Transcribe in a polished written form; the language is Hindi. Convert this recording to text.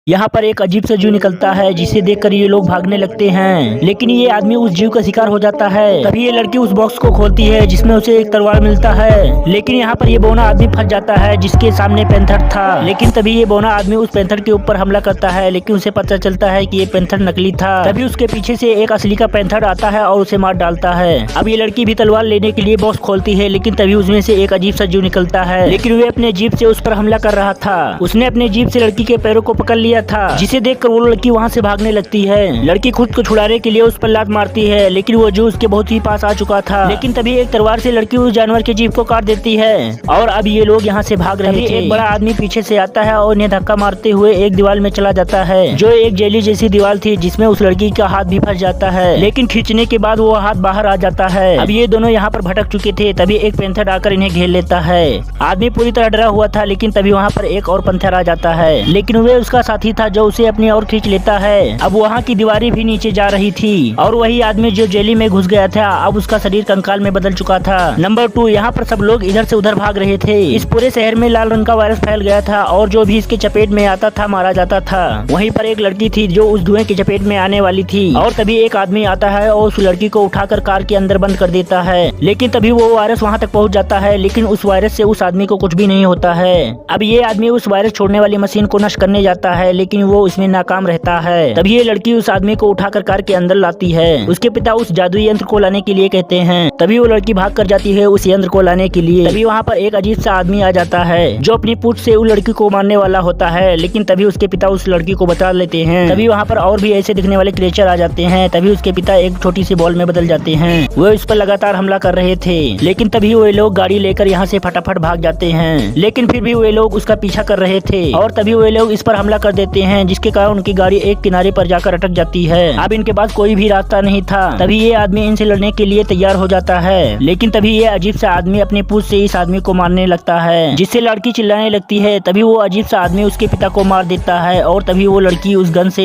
यहाँ पर एक अजीब सा जीव निकलता है जिसे देखकर ये लोग भागने लगते हैं, लेकिन ये आदमी उस जीव का शिकार हो जाता है। तभी ये लड़की उस बॉक्स को खोलती है जिसमें उसे एक तलवार मिलता है, लेकिन यहाँ पर ये बौना आदमी फंस जाता है जिसके सामने पैंथर था। लेकिन तभी ये बौना आदमी उस पैंथर के ऊपर हमला करता है, लेकिन उसे पता चलता है कि ये पैंथर नकली था। तभी उसके पीछे से एक असली का पैंथर आता है और उसे मार डालता है। अब ये लड़की भी तलवार लेने के लिए बॉक्स खोलती है, लेकिन तभी उसमें से एक अजीब सा जीव निकलता है, लेकिन वे अपने जीभ से उस पर हमला कर रहा था। उसने अपने जीभ से लड़की के पैरों को पकड़ लिया था, जिसे देखकर वो लड़की वहाँ से भागने लगती है। लड़की खुद को छुड़ाने के लिए उस पर लात मारती है, लेकिन वो जो उसके बहुत ही पास आ चुका था। लेकिन तभी एक तलवार से लड़की उस जानवर के जीभ को काट देती है और अब ये लोग यहाँ से भाग रहे थे। एक बड़ा आदमी पीछे से आता है और इन्हें धक्का मारते हुए एक दीवार में चला जाता है, जो एक जेली जैसी दीवार थी जिसमें उस लड़की का हाथ भी फंस जाता है, लेकिन खींचने के बाद वो हाथ बाहर आ जाता है। अब ये दोनों यहाँ पर भटक चुके थे। तभी एक पैंथर आकर इन्हें घेर लेता है। आदमी पूरी तरह डरा हुआ था, लेकिन तभी वहाँ पर एक और पैंथर आ जाता है, लेकिन वे उसका साथी था जो उसे अपनी ओर खींच लेता है। अब वहाँ की दीवारें भी नीचे जा रही थी और वही आदमी जो जेली में घुस गया था अब उसका शरीर कंकाल में बदल चुका था। नंबर 2, यहाँ पर सब लोग इधर से उधर भाग रहे थे। इस पूरे शहर में लाल रंग का वायरस फैल गया था और जो भी इसके चपेट में आता था मारा जाता था। वहीं पर एक लड़की थी जो उस धुएं की चपेट में आने वाली थी और तभी एक आदमी आता है और उस लड़की को उठाकर कार के अंदर बंद कर देता है, लेकिन तभी वो वायरस वहाँ तक पहुँच जाता है, लेकिन उस वायरस से उस आदमी को कुछ भी नहीं होता है। अब ये आदमी उस वायरस छोड़ने वाली मशीन को नष्ट करने जाता है, लेकिन वो इसमें नाकाम रहता है। तभी ये लड़की उस आदमी को उठाकर कार के अंदर लाती है। उसके पिता उस जादुई यंत्र को लाने के लिए कहते हैं। तभी वो लड़की भाग कर जाती है उस यंत्र को लाने के लिए। तभी वहाँ पर एक अजीब सा आदमी आ जाता है जो अपनी पूंछ से उस लड़की को मारने वाला होता है, लेकिन तभी उसके पिता उस लड़की को बचा लेते हैं। तभी वहाँ पर और भी ऐसे दिखने वाले क्रिएचर आ जाते हैं। तभी उसके पिता एक छोटी सी बॉल में बदल जाते हैं। वो इस पर लगातार हमला कर रहे थे, लेकिन तभी वे लोग गाड़ी लेकर यहाँ से फटाफट भाग जाते हैं, लेकिन फिर भी वे लोग उसका पीछा कर रहे थे और तभी वे लोग इस पर हमला कर देते हैं, जिसके कारण उनकी गाड़ी एक किनारे पर जाकर अटक जाती है। अब इनके पास कोई भी रास्ता नहीं था। तभी ये आदमी इनसे लड़ने के लिए तैयार हो जाता है, लेकिन तभी ये अजीब सा आदमी अपनी पूंछ से इस आदमी को मारने लगता है, जिससे लड़की चिल्लाने लगती है। तभी वो अजीब सा आदमी उसके पिता को मार देता है और तभी वो लड़की उस गन से